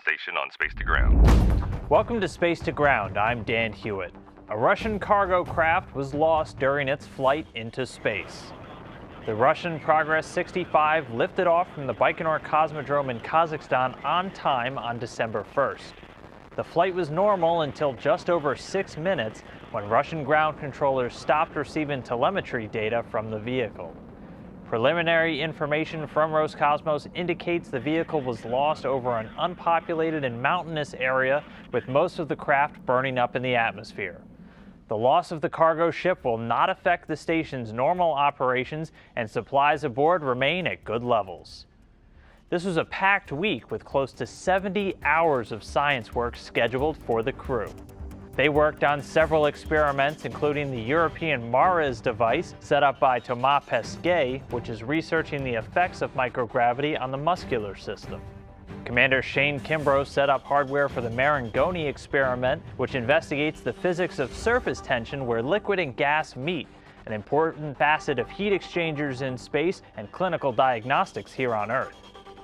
station on Space to Ground. Welcome to Space to Ground. I'm Dan Hewitt. A Russian cargo craft was lost during its flight into space. The Russian Progress 65 lifted off from the Baikonur Cosmodrome in Kazakhstan on time on December 1st. The flight was normal until just over 6 minutes when Russian ground controllers stopped receiving telemetry data from the vehicle. Preliminary information from Roscosmos indicates the vehicle was lost over an unpopulated and mountainous area, with most of the craft burning up in the atmosphere. The loss of the cargo ship will not affect the station's normal operations, and supplies aboard remain at good levels. This was a packed week with close to 70 hours of science work scheduled for the crew. They worked on several experiments, including the European MARES device set up by Thomas Pesquet, which is researching the effects of microgravity on the muscular system. Commander Shane Kimbrough set up hardware for the Marangoni experiment, which investigates the physics of surface tension where liquid and gas meet, an important facet of heat exchangers in space and clinical diagnostics here on Earth.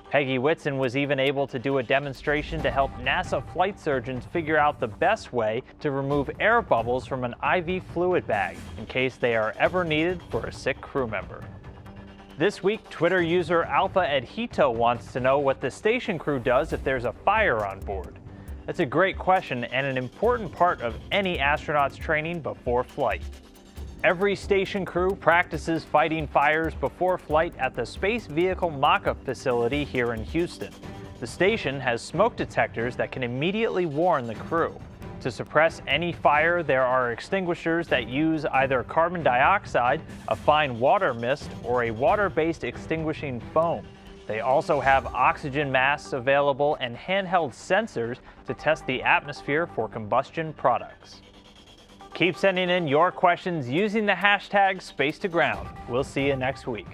Peggy Whitson was even able to do a demonstration to help NASA flight surgeons figure out the best way to remove air bubbles from an IV fluid bag in case they are ever needed for a sick crew member. This week, Twitter user Alpha Edhito wants to know what the station crew does if there's a fire on board. That's a great question and an important part of any astronaut's training before flight. Every station crew practices fighting fires before flight at the Space Vehicle Mock-Up facility here in Houston. The station has smoke detectors that can immediately warn the crew. To suppress any fire, there are extinguishers that use either carbon dioxide, a fine water mist, or a water-based extinguishing foam. They also have oxygen masks available and handheld sensors to test the atmosphere for combustion products. Keep sending in your questions using the hashtag #SpaceToGround. We'll see you next week.